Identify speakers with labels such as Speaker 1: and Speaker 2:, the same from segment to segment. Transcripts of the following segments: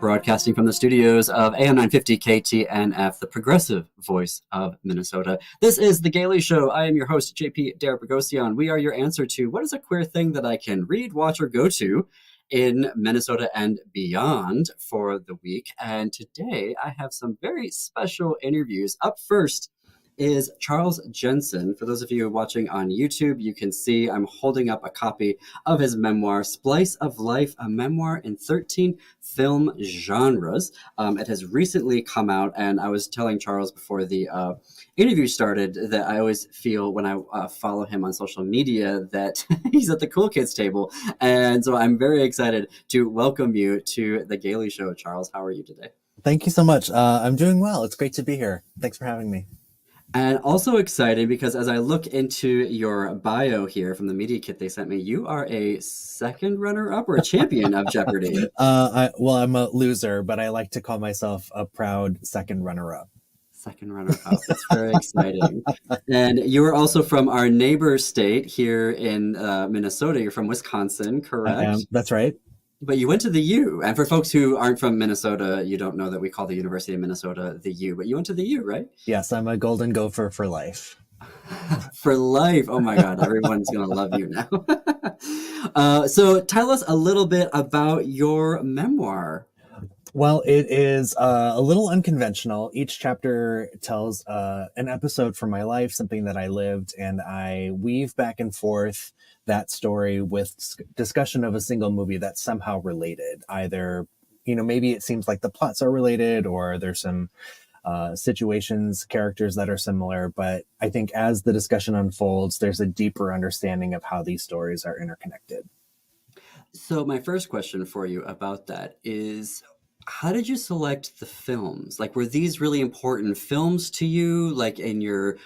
Speaker 1: Broadcasting from the studios of AM 950 KTNF, the progressive voice of Minnesota. This is The Gailey Show. I am your host, JP Derabogosian. We are your answer to what is a queer thing that I can read, watch, or go to in Minnesota and beyond for the week. And today I have some very special interviews. Up first is Charles Jensen. For those of you watching on YouTube, you can see I'm holding up a copy of his memoir, Splice of Life, a memoir in 13 film genres. It has recently come out, and I was telling Charles before the interview started that I always feel when I follow him on social media that he's at the cool kids table. And so I'm very excited to welcome you to The Gailey Show, Charles. How are you today?
Speaker 2: Thank you so much. I'm doing well. It's great to be here. Thanks for having me.
Speaker 1: And also exciting because as I look into your bio here from the media kit they sent me, you are a second runner-up or a champion of Jeopardy.
Speaker 2: I'm a loser, but I like to call myself a proud second runner-up.
Speaker 1: Second runner-up. That's very exciting. And you are also from our neighbor state here in Minnesota. You're from Wisconsin, correct?
Speaker 2: I am. That's right.
Speaker 1: But you went to the U. And for folks who aren't from Minnesota, you don't know that we call the University of Minnesota the U. But you went to the U, right?
Speaker 2: Yes, I'm a Golden Gopher for life.
Speaker 1: For life. Oh my God, everyone's going to love you now. So tell us a little bit about your memoir.
Speaker 2: Well, it is a little unconventional. Each chapter tells an episode from my life, something that I lived, and I weave back and forth that story with discussion of a single movie that's somehow related. Either, maybe it seems like the plots are related or there's some situations, characters that are similar. But I think as the discussion unfolds, there's a deeper understanding of how these stories are interconnected.
Speaker 1: So my first question for you about that is, how did you select the films? Like, were these really important films to you, like in your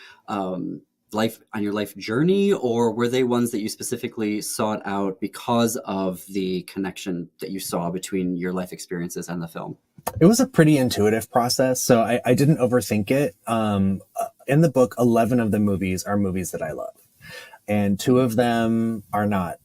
Speaker 1: life journey, or were they ones that you specifically sought out because of the connection that you saw between your life experiences and the film?
Speaker 2: It was a pretty intuitive process, so I didn't overthink it. In the book, 11 of the movies are movies that I love, and 2 of them are not.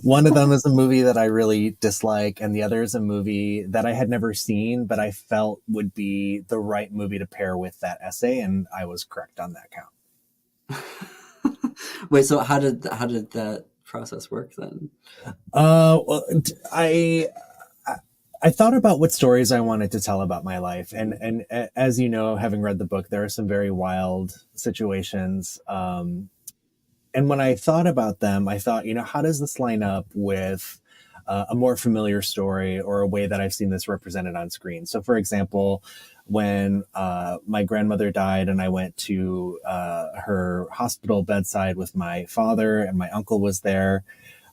Speaker 2: One of them is a movie that I really dislike, and the other is a movie that I had never seen, but I felt would be the right movie to pair with that essay, and I was correct on that count.
Speaker 1: Wait, so how did that process work then?
Speaker 2: Well, I thought about what stories I wanted to tell about my life. And as you know, having read the book, there are some very wild situations. And when I thought about them, I thought, how does this line up with a more familiar story or a way that I've seen this represented on screen? So, for example, when my grandmother died and I went to her hospital bedside with my father and my uncle was there,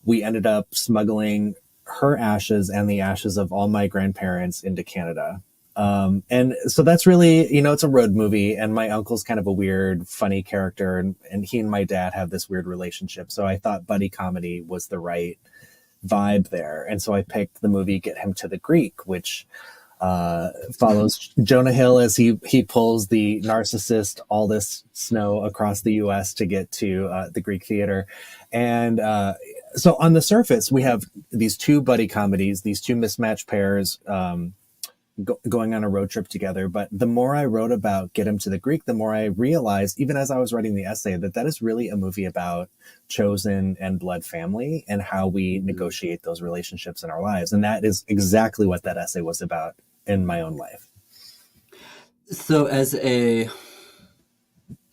Speaker 2: we ended up smuggling her ashes and the ashes of all my grandparents into Canada. And so that's really, it's a road movie, and my uncle's kind of a weird, funny character, and he and my dad have this weird relationship. So I thought buddy comedy was the right vibe there. And so I picked the movie Get Him to the Greek, which follows Jonah Hill as he pulls the narcissist Aldous Snow across the US to get to the Greek theater. And so on the surface, we have these 2 buddy comedies, these 2 mismatched pairs going on a road trip together. But the more I wrote about Get Him to the Greek, the more I realized, even as I was writing the essay, that is really a movie about chosen and blood family and how we negotiate those relationships in our lives. And that is exactly what that essay was about in my own life.
Speaker 1: So as a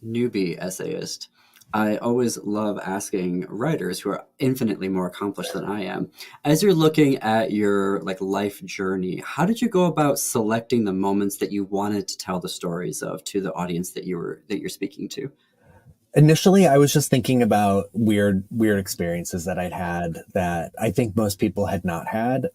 Speaker 1: newbie essayist, I always love asking writers who are infinitely more accomplished than I am, as you're looking at your life journey, how did you go about selecting the moments that you wanted to tell the stories of to the audience that you're speaking to?
Speaker 2: Initially, I was just thinking about weird experiences that I'd had that I think most people had not had.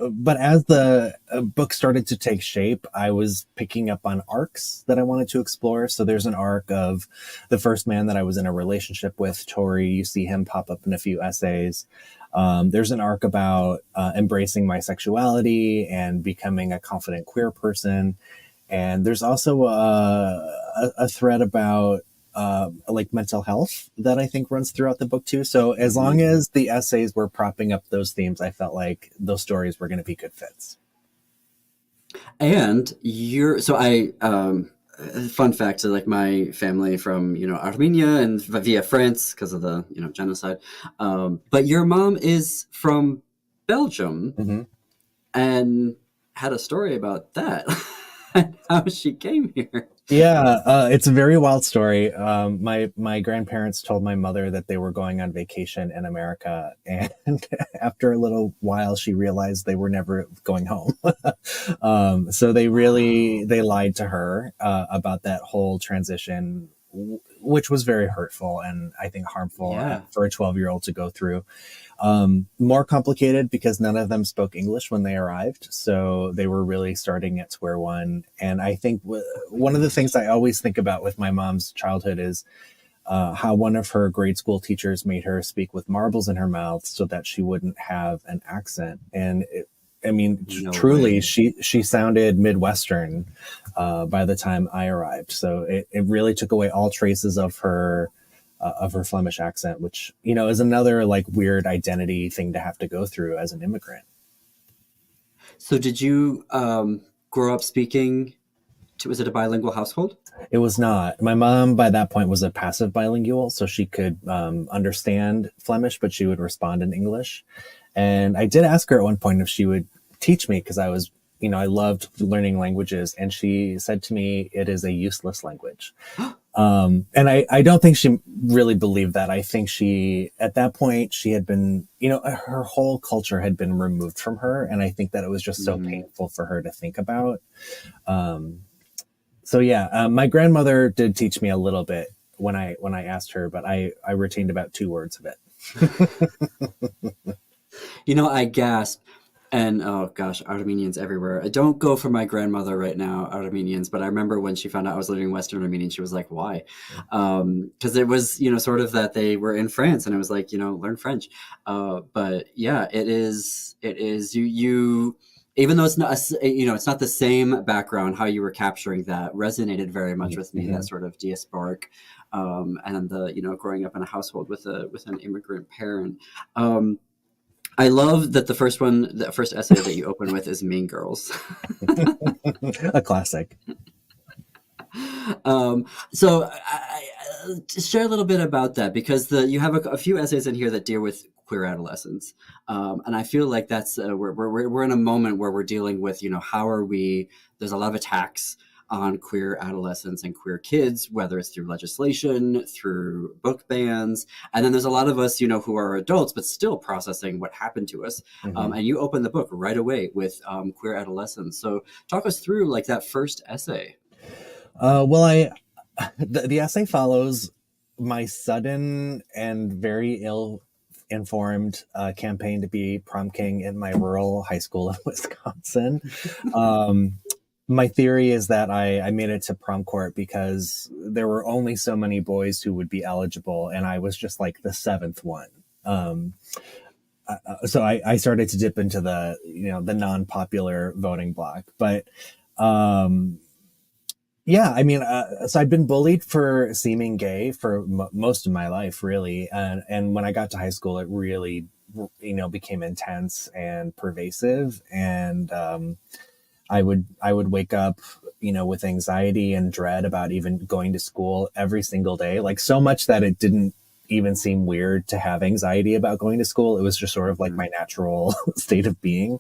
Speaker 2: But as the book started to take shape, I was picking up on arcs that I wanted to explore. So there's an arc of the first man that I was in a relationship with, Tori. You see him pop up in a few essays. There's an arc about embracing my sexuality and becoming a confident queer person. And there's also a thread about like mental health that I think runs throughout the book too. So as long
Speaker 1: Mhm.
Speaker 2: as the essays were propping up those themes, I felt like those stories were going to be good fits.
Speaker 1: And you're so I fun fact, so like my family from Armenia and via France because of the genocide. But your mom is from Belgium
Speaker 2: Mm-hmm.
Speaker 1: and had a story about that and how she came here.
Speaker 2: Yeah, it's a very wild story. My grandparents told my mother that they were going on vacation in America, and after a little while, she realized they were never going home. So they lied to her about that whole transition, which was very hurtful and I think harmful
Speaker 1: Yeah.
Speaker 2: for a 12-year-old to go through. More complicated because none of them spoke English when they arrived. So they were really starting at square one. And I think
Speaker 1: Oh my
Speaker 2: one of the things
Speaker 1: gosh.
Speaker 2: I always think about with my mom's childhood is how one of her grade school teachers made her speak with marbles in her mouth so that she wouldn't have an accent. And I mean,
Speaker 1: No
Speaker 2: truly,
Speaker 1: way.
Speaker 2: she sounded Midwestern by the time I arrived. So it really took away all traces of her Flemish accent, which is another like weird identity thing to have to go through as an immigrant.
Speaker 1: So did you grow up speaking was it a bilingual household?
Speaker 2: It was not. My mom by that point was a passive bilingual, so she could understand Flemish, but she would respond in English. And I did ask her at one point if she would teach me because I loved learning languages, and she said to me, "It is a useless language." And I don't think she really believed that. I think at that point, she had been, her whole culture had been removed from her. And I think that it was just so
Speaker 1: Mhm.
Speaker 2: painful for her to think about. Um, so yeah, my grandmother did teach me a little bit when I asked her, but I retained about 2 words of it.
Speaker 1: I gasp. And oh gosh, Armenians everywhere. I don't go for my grandmother right now, Armenians, but I remember when she found out I was learning Western Armenian, she was like, why? Because it was, sort of that they were in France and it was like, learn French. But yeah, it is, even though it's not, it's not the same background, how you were capturing that resonated very much with me, that
Speaker 2: Mhm.
Speaker 1: sort of diasporic, and the, growing up in a household with an immigrant parent. Um, I love that the first essay that you open with is Mean Girls.
Speaker 2: A classic.
Speaker 1: um, so just share a little bit about that because you have a few essays in here that deal with queer adolescence, and I feel like that's we're in a moment where we're dealing with how are we? There's a lot of attacks on queer adolescents and queer kids, whether it's through legislation, through book bans, and then there's a lot of us who are adults but still processing what happened to us.
Speaker 2: Mhm.
Speaker 1: And you open the book right away with queer adolescence. So talk us through like that first essay.
Speaker 2: Well, the essay follows my sudden and very ill informed campaign to be prom king in my rural high school in Wisconsin. Um, my theory is that I made it to prom court because there were only so many boys who would be eligible, and I was just like the seventh one. Um, so I started to dip into the non-popular voting block, but um, yeah, I mean, so I'd been bullied for seeming gay for most of my life, really, and when I got to high school, it really, became intense and pervasive, and I would wake up, with anxiety and dread about even going to school every single day, like so much that it didn't even seem weird to have anxiety about going to school. It was just sort of like
Speaker 1: Mhm.
Speaker 2: my natural state of being.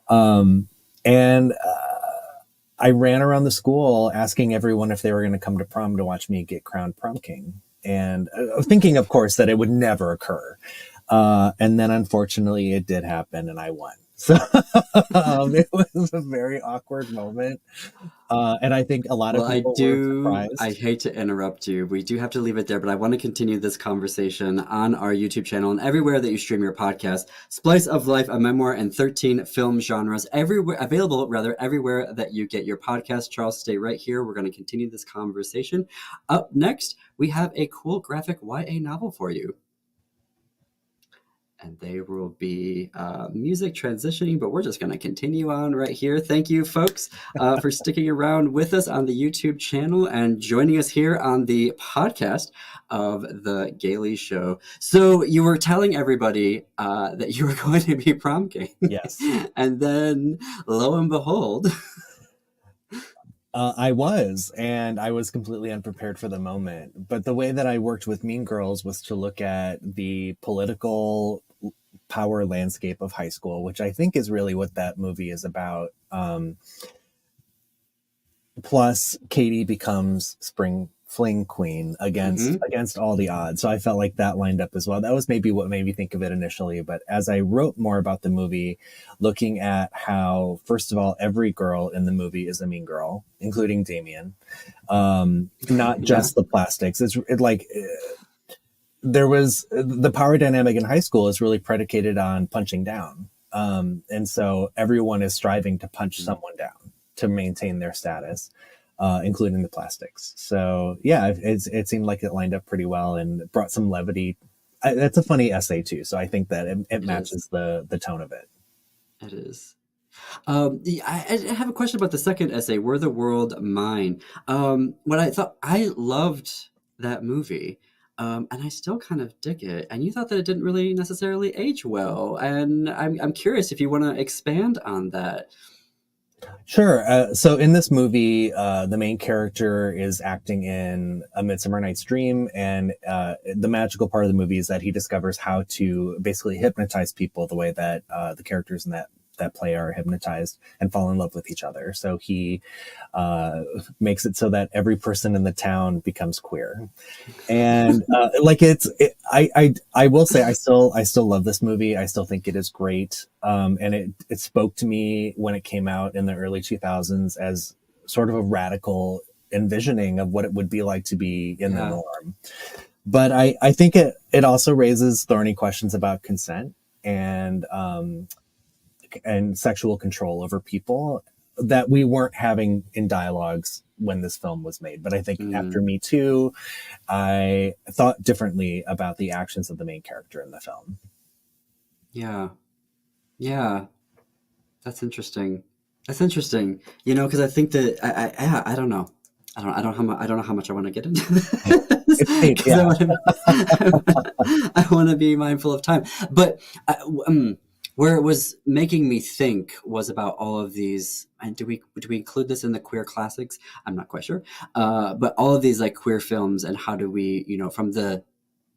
Speaker 2: Um, and I ran around the school asking everyone if they were going to come to prom to watch me get crowned prom king, and thinking, of course, that it would never occur. And then, unfortunately, it did happen, and I won. So it was a very awkward moment, and I think a lot of
Speaker 1: Well,
Speaker 2: people were
Speaker 1: I
Speaker 2: surprised.
Speaker 1: hate to interrupt you. We do have to leave it there, but I want to continue this conversation on our YouTube channel and everywhere that you stream your podcast. Splice of Life, a memoir and 13 film genres, everywhere available, rather, everywhere that you get your podcast. Charles, stay right here. We're going to continue this conversation. Up next, we have a cool graphic YA novel for you. And they will be music transitioning, but we're just going to continue on right here. Thank you, folks, for sticking around with us on the YouTube channel and joining us here on the podcast of The Gailey Show. So you were telling everybody that you were going to be prom king.
Speaker 2: Yes.
Speaker 1: And then, lo and behold...
Speaker 2: I was, and I was completely unprepared for the moment. But the way that I worked with Mean Girls was to look at the political power landscape of high school, which I think is really what that movie is about. Plus, Katie becomes spring fling queen against all the odds. So I felt like that lined up as well. That was maybe what made me think of it initially. But as I wrote more about the movie, looking at how, first of all, every girl in the movie is a mean girl, including Damien, not just the plastics. There was the power dynamic in high school is really predicated on punching down. And so everyone is striving to punch someone down to maintain their status, including the plastics. So yeah, it seemed like it lined up pretty well and brought some levity. That's a funny essay too. So I think that it matches the tone of it.
Speaker 1: It is. I have a question about the second essay, Were the World Mine? What I thought, I loved that movie. And I still kind of dig it. And you thought that it didn't really necessarily age well. And I'm curious if you want to expand on that.
Speaker 2: Sure. So in this movie, the main character is acting in A Midsummer Night's Dream. And the magical part of the movie is that he discovers how to basically hypnotize people the way that the characters in that play are hypnotized and fall in love with each other. So he makes it so that every person in the town becomes queer. And I will say I still love this movie. I still think it is great. And it spoke to me when it came out in the early 2000s as sort of a radical envisioning of what it would be like to be in the norm. But I think it also raises thorny questions about consent and sexual control over people that we weren't having in dialogues when this film was made. But I think after Me Too, I thought differently about the actions of the main character in the film.
Speaker 1: Yeah. Yeah. That's interesting. You know, because I think that I don't know. I don't know how much I want to get into this. I want to be mindful of time. But where it was making me think was about all of these, and do we include this in the queer classics? I'm not quite sure. But all of these like queer films, and how do we, you know, from the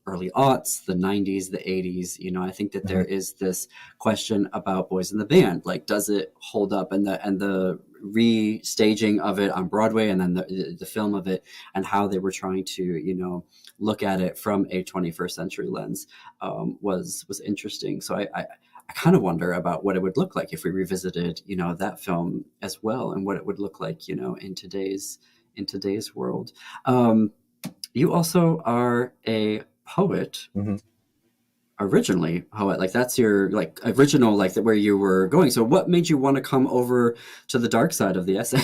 Speaker 1: early aughts, the 90s, the 80s, you know, I think that there is this question about Boys in the Band. Like, does it hold up? And the restaging of it on Broadway, and then the film of it, and how they were trying to, you know, look at it from a 21st century lens was interesting. So I kind of wonder about what it would look like if we revisited, you know, that film as well, and what it would look like, you know, in today's world. You also are a poet. Originally poet, like that's your like original, like where you were going. So what made you want to come over to the dark side of the essay?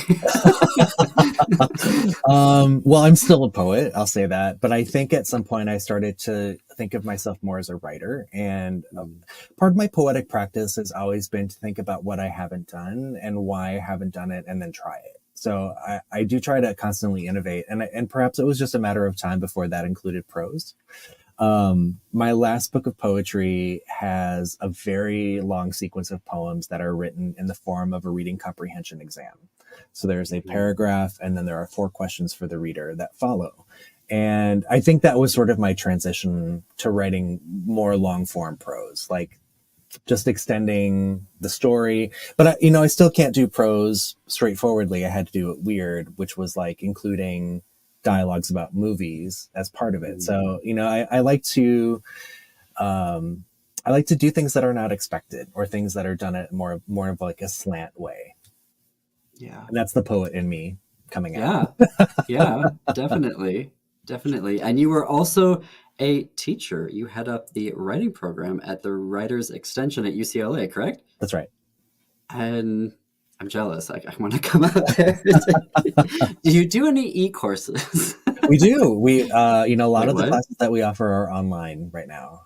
Speaker 2: Well, I'm still a poet, I'll say that, but I think at some point I started to think of myself more as a writer, and part of my poetic practice has always been to think about what I haven't done and why I haven't done it, and then try it. So I do try to constantly innovate, and perhaps it was just a matter of time before that included prose. My last book of poetry has a very long sequence of poems that are written in the form of a reading comprehension exam. So there's a paragraph, and then there are 4 questions for the reader that follow. And I think that was sort of my transition to writing more long form prose, like just extending the story. But I still can't do prose straightforwardly. I had to do it weird, which was like including dialogues about movies as part of it. So, I like to do things that are not expected, or things that are done at more of like a slant way.
Speaker 1: Yeah.
Speaker 2: And that's the poet in me coming out.
Speaker 1: Yeah, definitely. And you were also a teacher. You head up the writing program at the Writers Extension at UCLA, correct?
Speaker 2: That's right.
Speaker 1: And I'm jealous. I want to come out there. Do you do any e-courses?
Speaker 2: We do. A lot
Speaker 1: Like
Speaker 2: of the
Speaker 1: what?
Speaker 2: classes that we offer are online right now.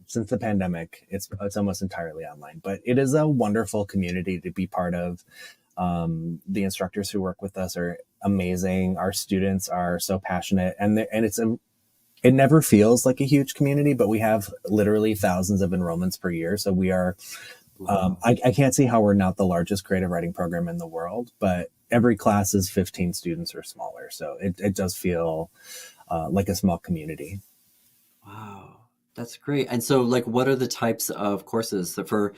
Speaker 2: Since the pandemic, it's almost entirely online, but it is a wonderful community to be part of. The instructors who work with us are amazing. Our students are so passionate, and it never feels like a huge community, but we have literally thousands of enrollments per year. So we are,
Speaker 1: Wow.
Speaker 2: I can't see how we're not the largest creative writing program in the world, but every class is 15 students or smaller. So it does feel like a small community.
Speaker 1: Wow. That's great. And so, like, what are the types of courses that for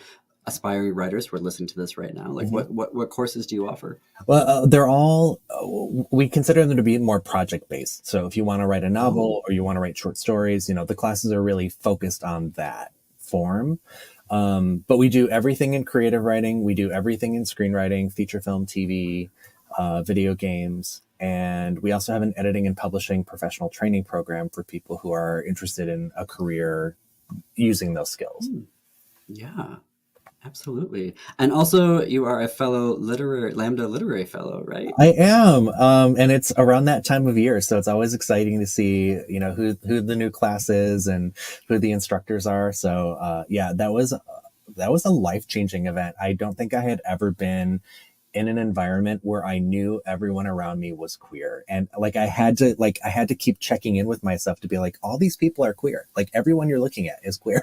Speaker 1: aspiring writers who are listening to this right now? Like,
Speaker 2: Mhm.
Speaker 1: what courses do you offer?
Speaker 2: Well, we consider them to be more project based. So if you want to write a
Speaker 1: Oh.
Speaker 2: novel or you want to write short stories, the classes are really focused on that form. But we do everything in creative writing. We do everything in screenwriting, feature film, TV, video games. And we also have an editing and publishing professional training program for people who are interested in a career using those skills.
Speaker 1: Hmm. Yeah. Absolutely. And also, you are a fellow literary, Lambda Literary Fellow, right?
Speaker 2: I am, and it's around that time of year, so it's always exciting to see, who the new class is and who the instructors are. So, yeah, that was a life changing event. I don't think I had ever been in an environment where I knew everyone around me was queer, and I had to keep checking in with myself to be like, all these people are queer. Like everyone you're looking at is queer.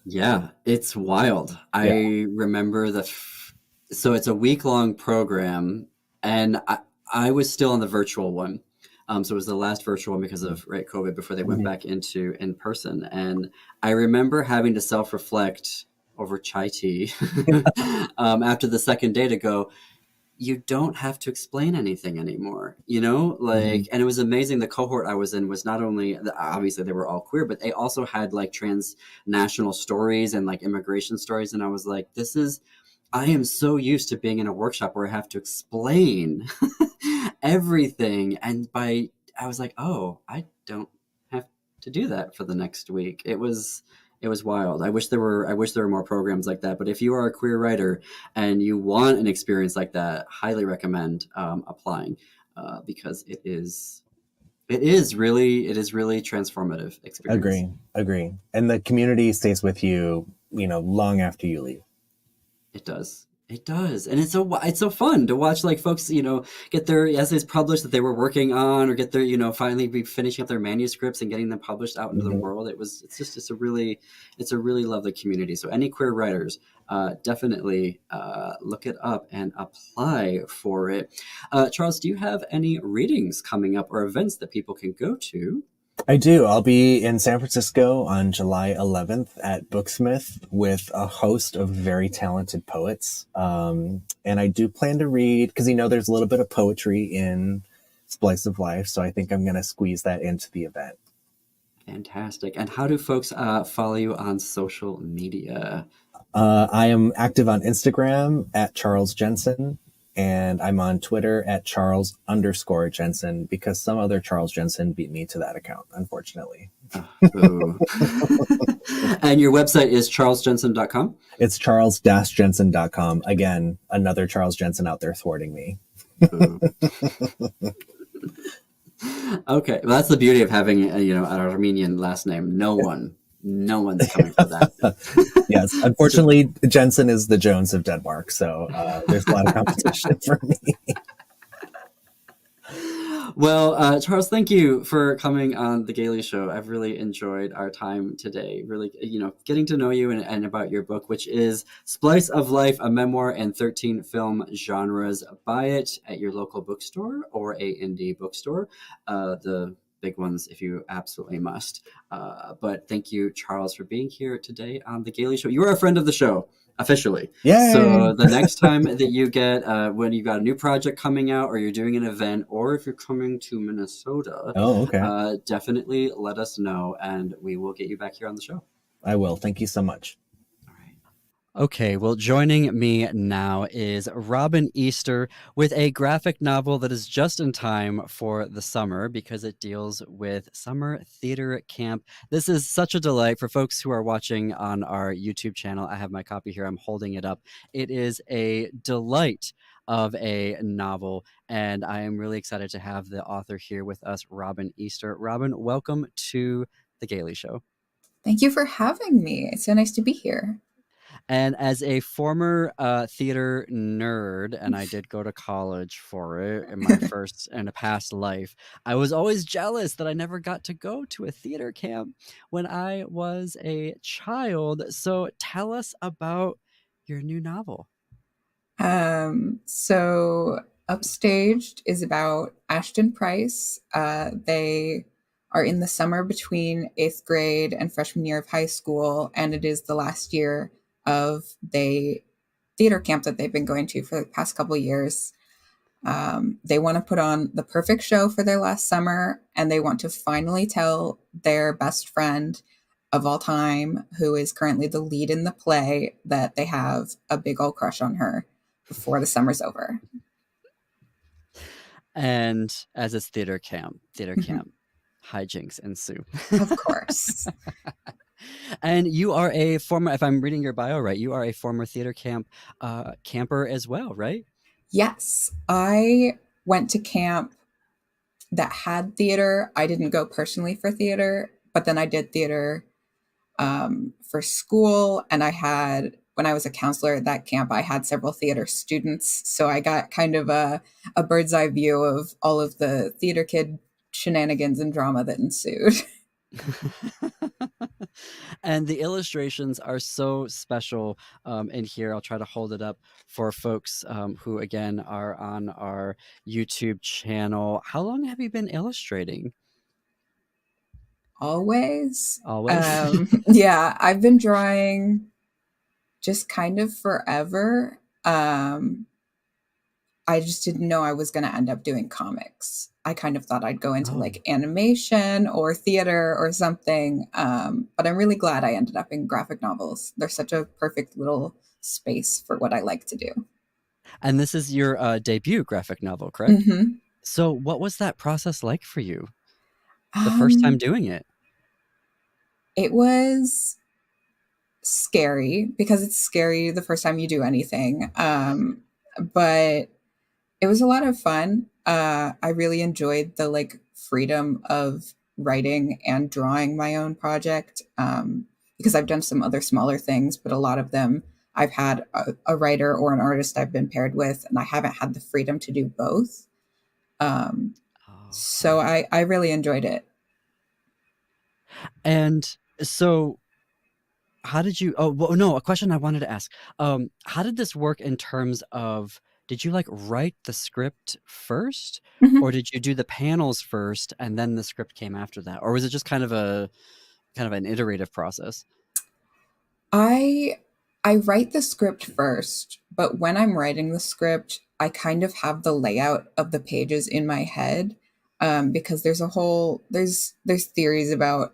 Speaker 1: Yeah, it's wild.
Speaker 2: Yeah.
Speaker 1: I remember so it's a week-long program, and I was still on the virtual one. So it was the last virtual one because of right COVID before they went
Speaker 2: Mhm.
Speaker 1: back into in person. And I remember having to self-reflect over chai tea after the second day to go, you don't have to explain anything anymore,
Speaker 2: Mhm.
Speaker 1: like, and it was amazing. The cohort I was in was not only obviously they were all queer, but they also had like transnational stories and like immigration stories. And I was like, I am so used to being in a workshop where I have to explain everything. And I was like, oh, I don't have to do that for the next week. It was wild. I wish there were more programs like that. But if you are a queer writer and you want an experience like that, highly recommend applying because it is really transformative experience.
Speaker 2: Agree. And the community stays with you, long after you leave.
Speaker 1: It does. It does. And it's so fun to watch like folks, get their essays published that they were working on or get their, finally be finishing up their manuscripts and getting them published out into the
Speaker 2: Mhm.
Speaker 1: world. It's a really lovely community. So any queer writers, definitely look it up and apply for it. Charles, do you have any readings coming up or events that people can go to?
Speaker 2: I do. I'll be in San Francisco on July 11th at Booksmith with a host of very talented poets. And I do plan to read, because there's a little bit of poetry in Splice of Life. So I think I'm going to squeeze that into the event.
Speaker 1: Fantastic. And how do folks follow you on social media?
Speaker 2: I am active on Instagram at Charles Jensen, and I'm on Twitter at Charles_Jensen because some other Charles Jensen beat me to that account, unfortunately.
Speaker 1: Oh, boo. And your website is charlesjensen.com?
Speaker 2: It's charles-jensen.com. Again, another Charles Jensen out there thwarting me.
Speaker 1: Boo. Okay, well, that's the beauty of having an Armenian last name. No one's coming for that.
Speaker 2: Yes,
Speaker 1: So,
Speaker 2: unfortunately, Jensen is the Jones of Denmark, so there's a lot of competition for me.
Speaker 1: well, Charles, thank you for coming on the Gailey Show. I've really enjoyed our time today. Really, getting to know you and about your book, which is Splice of Life, a memoir and 13 film genres. Buy it at your local bookstore or a indie bookstore. The big ones, if you absolutely must. But thank you, Charles, for being here today on the Gailey Show. You are a friend of the show. Officially.
Speaker 2: Yay!
Speaker 1: So the next time that you get, when you got a new project coming out or you're doing an event, or if you're coming to Minnesota,
Speaker 2: Oh, okay.
Speaker 1: definitely let us know and we will get you back here on the show.
Speaker 2: I will. Thank you so much.
Speaker 1: All right. Okay, well, joining me now is Robin Easter with a graphic novel that is just in time for the summer because it deals with summer theater camp. This is such a delight for folks who are watching on our YouTube channel. I have my copy here, I'm holding it up. It is a delight of a novel, and I am really excited to have the author here with us, Robin Easter. Robin, welcome to The Gailey Show.
Speaker 3: Thank you for having me. It's so nice to be here.
Speaker 1: And as a former theater nerd, and I did go to college for it in my first and a past life, I was always jealous that I never got to go to a theater camp when I was a child. So tell us about your new novel.
Speaker 3: So Upstaged is about Ashton Price. They are in the summer between eighth grade and freshman year of high school, and it is the last year of the theater camp that they've been going to for the past couple years. They want to put on the perfect show for their last summer, and they want to finally tell their best friend of all time, who is currently the lead in the play, that they have a big old crush on her before the summer's over.
Speaker 1: And as it's theater camp, hijinks ensue.
Speaker 3: Of course.
Speaker 1: And you are a former, if I'm reading your bio right, you are a former theater camper as well, right?
Speaker 3: Yes, I went to camp that had theater. I didn't go personally for theater, but then I did theater for school. And when I was a counselor at that camp, I had several theater students. So I got kind of a bird's eye view of all of the theater kid shenanigans and drama that ensued.
Speaker 1: And the illustrations are so special in here. I'll try to hold it up for folks who, again, are on our YouTube channel. How long have you been illustrating?
Speaker 3: Always.
Speaker 1: Always?
Speaker 3: Yeah, I've been drawing just kind of forever. I just didn't know I was going to end up doing comics. I kind of thought I'd go into
Speaker 1: Oh.
Speaker 3: like animation or theater or something. But I'm really glad I ended up in graphic novels. They're such a perfect little space for what I like to do.
Speaker 1: And this is your debut graphic novel, correct?
Speaker 3: Hmm.
Speaker 1: So what was that process like for you the first time
Speaker 3: Um,
Speaker 1: doing it?
Speaker 3: it was scary because it's scary the first time you do anything. But it was a lot of fun. I really enjoyed the like freedom of writing and drawing my own project, because I've done some other smaller things, but a lot of them I've had a writer or an artist I've been paired with, and I haven't had the freedom to do both. Um,
Speaker 1: Oh,
Speaker 3: so
Speaker 1: okay.
Speaker 3: I really enjoyed it.
Speaker 1: And so how did you oh, well, no, a question I wanted to ask. How did this work in terms of did you, like, write the script first, or
Speaker 3: Mhm.
Speaker 1: did you do the panels first and then the script came after that? Or was it just kind of an iterative process?
Speaker 3: I I write the script first, but when I'm writing the script, I kind of have the layout of the pages in my head, because there's theories about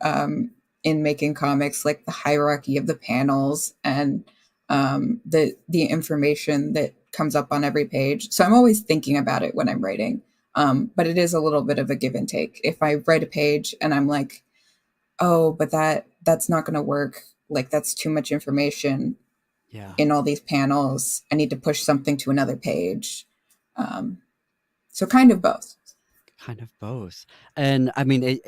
Speaker 3: in making comics like the hierarchy of the panels and the information that comes up on every page. So I'm always thinking about it when I'm writing. But it is a little bit of a give and take. If I write a page and I'm like, oh, but that's not going to work. Like that's too much information
Speaker 1: Yeah,
Speaker 3: in all these panels. I need to push something to another page. Um, so kind of both.
Speaker 1: kind of both. And, I mean,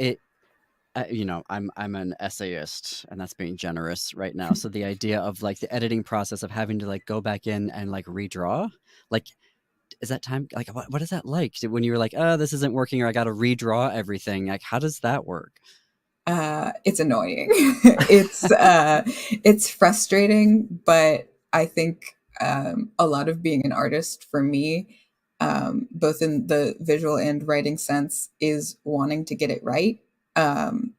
Speaker 1: I'm an essayist, and that's being generous right now, so the idea of, like, the editing process of having to, like, go back in and, like, redraw, like, is that time like, what is that like? When you were like, "Oh, this isn't working," or, "I gotta redraw everything," like, how does that work?
Speaker 3: It's annoying. It's frustrating, but I think a lot of being an artist for me, both in the visual and writing sense, is wanting to get it right.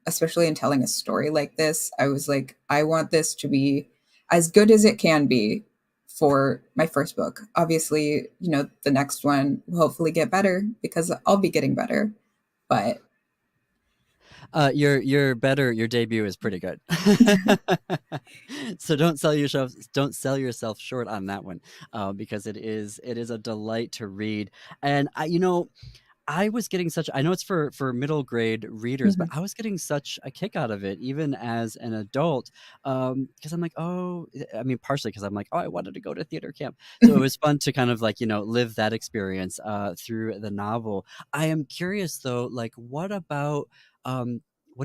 Speaker 3: Especially in telling a story like this, I was like, I want this to be as good as it can be for my first book. Obviously, the next one will hopefully get better because I'll be getting better. But
Speaker 1: You're better. Your debut is pretty good. So don't sell yourself short on that one, because it is a delight to read. And I was getting such, I know it's for middle grade readers, but
Speaker 3: Mhm.
Speaker 1: I was getting such a kick out of it even as an adult, because I'm like, oh, I mean, partially because I'm like, oh, I wanted to go to theater camp, so it was fun to kind of like live that experience through the novel. I am curious though, like, what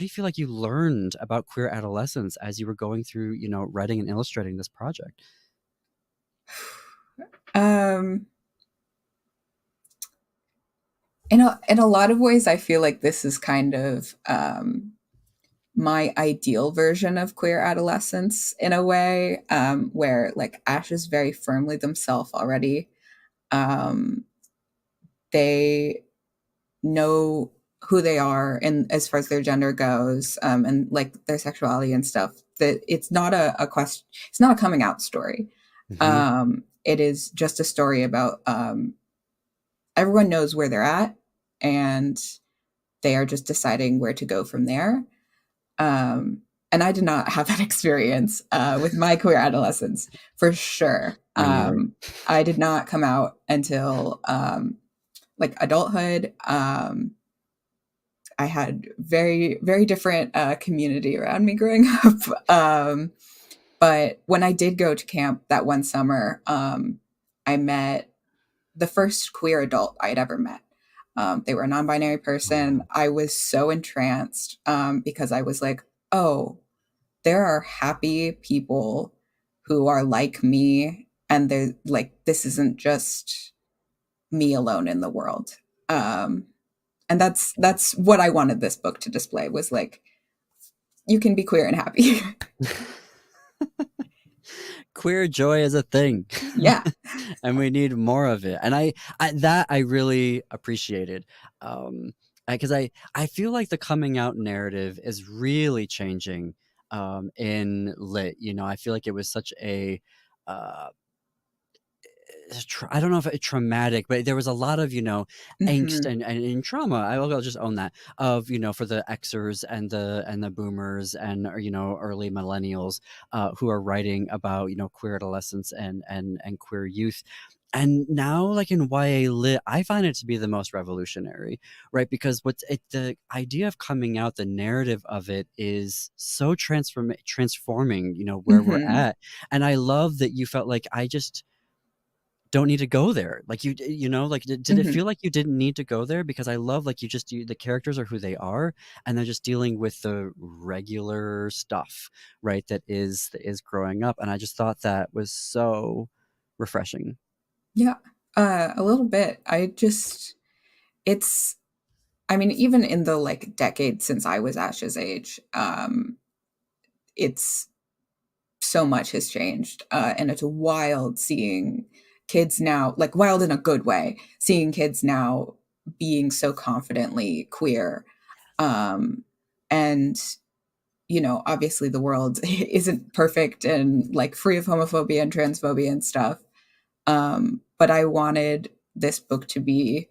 Speaker 1: do you feel like you learned about queer adolescence as you were going through, writing and illustrating this project?
Speaker 3: um, in a lot of ways, I feel like this is kind of my ideal version of queer adolescence in a way, where like Ash is very firmly themselves already. Um, they know who they are and as far as their gender goes, and like their sexuality and stuff. That it's not a question. It's not a coming out story.
Speaker 1: Hmm.
Speaker 3: It is just a story about everyone knows where they're at, and they are just deciding where to go from there. Um, and I did not have that experience with my queer adolescence for sure.
Speaker 1: Me neither.
Speaker 3: I did not come out until like adulthood. I had very, very different community around me growing up. But when I did go to camp that one summer, I met the first queer adult I had ever met. They were a non binary person.
Speaker 1: Wow.
Speaker 3: I was so entranced because I was like, oh, there are happy people who are like me. And they're like, this isn't just me alone in the world. Um, and that's what I wanted this book to display was like, you can be queer and happy.
Speaker 1: Queer joy is a thing.
Speaker 3: Yeah.
Speaker 1: And we need more of it. And I really appreciated, because I feel like the coming out narrative is really changing in lit. I feel like it was such a uh, I don't know if it's traumatic, but there was a lot of, angst
Speaker 3: Hmm.
Speaker 1: and trauma. I'll just own that, of, for the Xers and the boomers and, early millennials, who are writing about, queer adolescence and queer youth. And now, like in YA lit, I find it to be the most revolutionary, right? Because the idea of coming out, the narrative of it is so transforming, where we're
Speaker 3: Hmm.
Speaker 1: at. And I love that you felt like I just don't need to go there. Like like did it
Speaker 3: Hmm.
Speaker 1: feel like you didn't need to go there? Because I love like the characters are who they are, and they're just dealing with the regular stuff, right? That is growing up, and I just thought that was so refreshing.
Speaker 3: Yeah. A little bit. It's, I mean, even in the like decade since I was Ash's age, it's so much has changed. And it's wild seeing kids now, like wild in a good way, seeing kids now being so confidently queer. Um, and, obviously the world isn't perfect and like free of homophobia and transphobia and stuff. But I wanted this book to be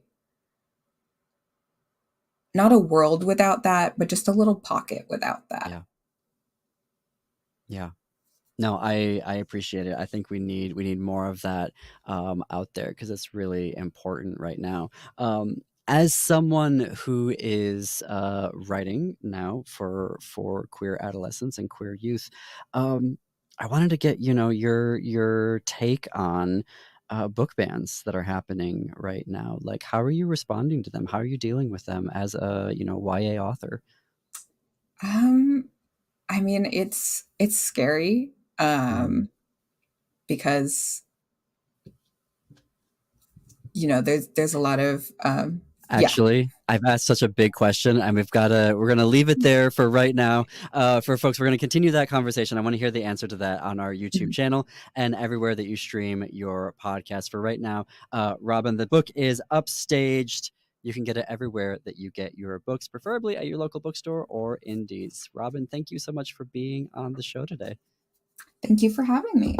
Speaker 3: not a world without that, but just a little pocket without that.
Speaker 1: Yeah, yeah. No, I appreciate it. I think we need more of that out there because it's really important right now. As someone who is writing now for queer adolescents and queer youth, um, I wanted to get your take on book bans that are happening right now. Like, how are you responding to them? How are you dealing with them as a YA author?
Speaker 3: Um, I mean, it's scary
Speaker 1: Mm.
Speaker 3: because there's a lot of yeah.
Speaker 1: Actually, I've asked such a big question, and we're gonna leave it there for right now. For folks, we're gonna continue that conversation. I want to hear the answer to that on our YouTube
Speaker 3: Mhm.
Speaker 1: channel and everywhere that you stream your podcast. For right now, Robin, the book is Upstaged. You can get it everywhere that you get your books, preferably at your local bookstore or indies. Robin, thank you so much for being on the show today.
Speaker 3: Thank you for having me.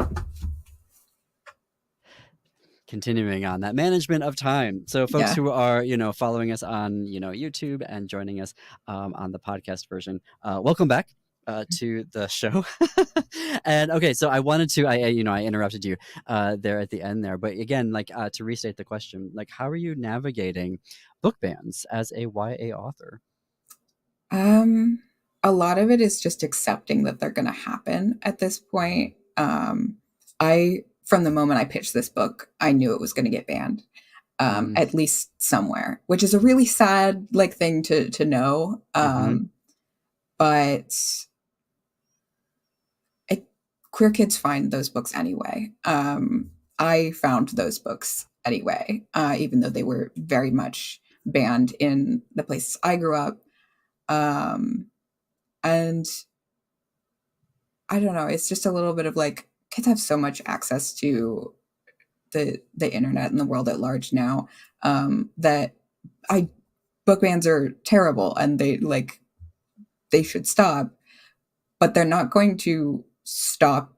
Speaker 1: continuing on that management of time. So folks
Speaker 3: Yeah.
Speaker 1: who are, following us on, YouTube and joining us on the podcast version, welcome back to the show. And okay, so I wanted to, I interrupted you there at the end there, but again, like to restate the question, like how are you navigating book bans as a YA author?
Speaker 3: A lot of it is just accepting that they're going to happen at this point. From the moment I pitched this book, I knew it was going to get banned, at least somewhere, which is a really sad thing to know. But queer kids find those books anyway. I found those books anyway, even though they were very much banned in the places I grew up. And I don't know, it's just a little bit of kids have so much access to the internet and the world at large now, that book bans are terrible and they should stop, but they're not going to stop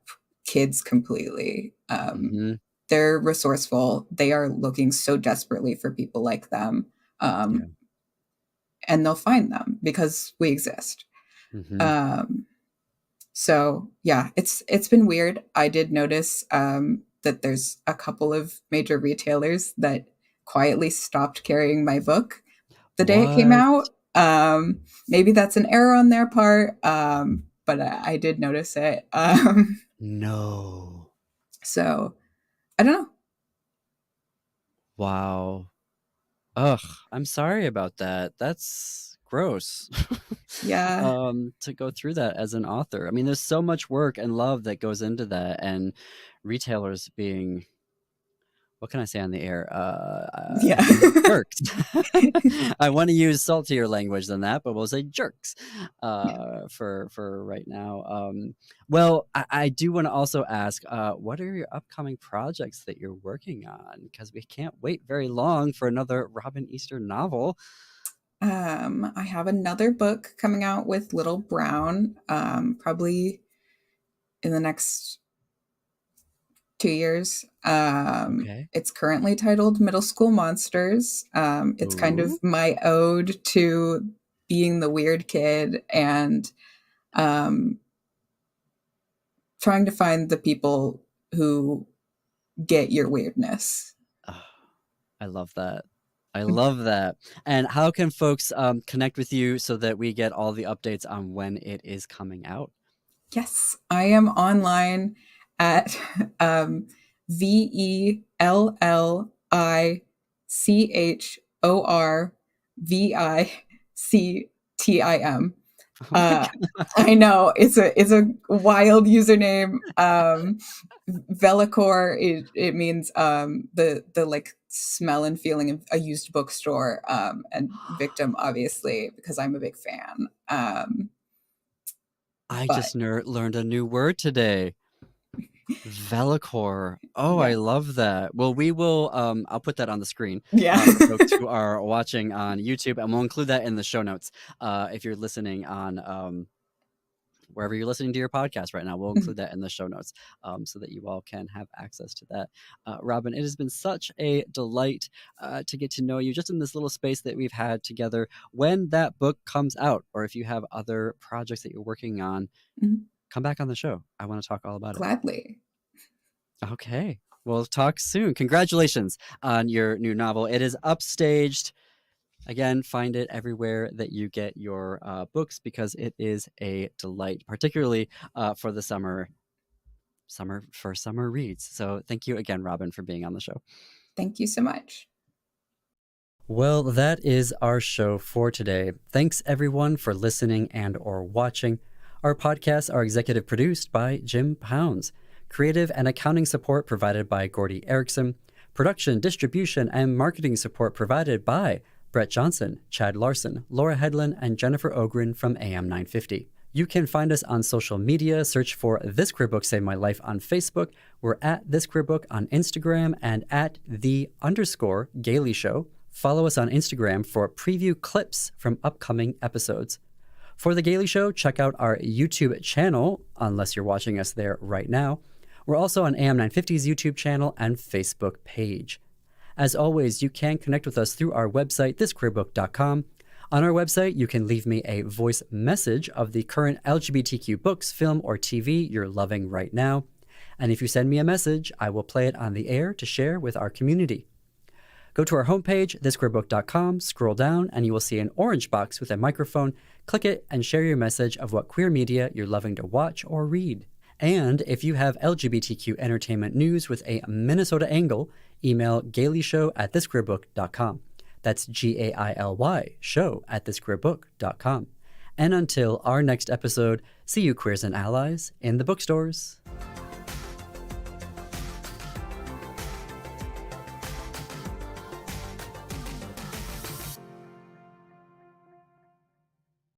Speaker 3: kids completely. They're resourceful. They are looking so desperately for people like them. And they'll find them because we exist. So yeah, it's been weird. I did notice that there's a couple of major retailers that quietly stopped carrying my book the day it came out. Maybe that's an error on their part, but I did notice it.
Speaker 1: No.
Speaker 3: So I don't know.
Speaker 1: Wow. Ugh, I'm sorry about that. That's gross.
Speaker 3: Yeah.
Speaker 1: To go through that as an author. I mean, there's so much work and love that goes into that, and retailers being, what can I say on the air?
Speaker 3: Yeah.
Speaker 1: Jerks. I want to use saltier language than that, but we'll say jerks for right now. Well, I do want to also ask, what are your upcoming projects that you're working on? Because we can't wait very long for another Robin Easter novel.
Speaker 3: I have another book coming out with Little Brown, probably in the next 2 years.
Speaker 1: Okay.
Speaker 3: It's currently titled Middle School Monsters. It's kind of my ode to being the weird kid and trying to find the people who get your weirdness.
Speaker 1: Oh, I love that. I love that. And how can folks connect with you so that we get all the updates on when it is coming out?
Speaker 3: Yes, I am online at VELLICHORVICTIM. I know it's a wild username. Velicor, it means the smell and feeling of a used bookstore, and victim obviously because I'm a big fan.
Speaker 1: I just learned a new word today. Velicor. Oh, yeah. I love that. Well, we will, I'll put that on the screen.
Speaker 3: Yeah.
Speaker 1: For folks who are watching on YouTube, and we'll include that in the show notes. If you're listening on wherever you're listening to your podcast right now, we'll include that in the show notes so that you all can have access to that. Robin, it has been such a delight to get to know you just in this little space that we've had together. When that book comes out, or if you have other projects that you're working on, come back on the show. I want to talk all about it.
Speaker 3: Gladly.
Speaker 1: Okay. We'll talk soon. Congratulations on your new novel. It is Upstaged. Again, find it everywhere that you get your books because it is a delight, particularly for the summer reads. So thank you again, Robin, for being on the show.
Speaker 3: Thank you so much.
Speaker 1: Well, that is our show for today. Thanks everyone for listening and or watching. Our podcasts are executive produced by Jim Pounds. Creative and accounting support provided by Gordy Erickson. Production, distribution, and marketing support provided by Brett Johnson, Chad Larson, Laura Headland, and Jennifer Ogren from AM 950. You can find us on social media. Search for This Queer Book Saved My Life on Facebook. We're at This Queer Book on Instagram and at _Gailey Show. Follow us on Instagram for preview clips from upcoming episodes. For The Gailey Show, check out our YouTube channel, unless you're watching us there right now. We're also on AM950's YouTube channel and Facebook page. As always, you can connect with us through our website, thisqueerbook.com. On our website, you can leave me a voice message of the current LGBTQ books, film, or TV you're loving right now. And if you send me a message, I will play it on the air to share with our community. Go to our homepage, thisqueerbook.com, scroll down, and you will see an orange box with a microphone. Click it and share your message of what queer media you're loving to watch or read. And if you have LGBTQ entertainment news with a Minnesota angle, email gailyshow@thisqueerbook.com. That's GAILY, show@thisqueerbook.com. And until our next episode, see you queers and allies in the bookstores.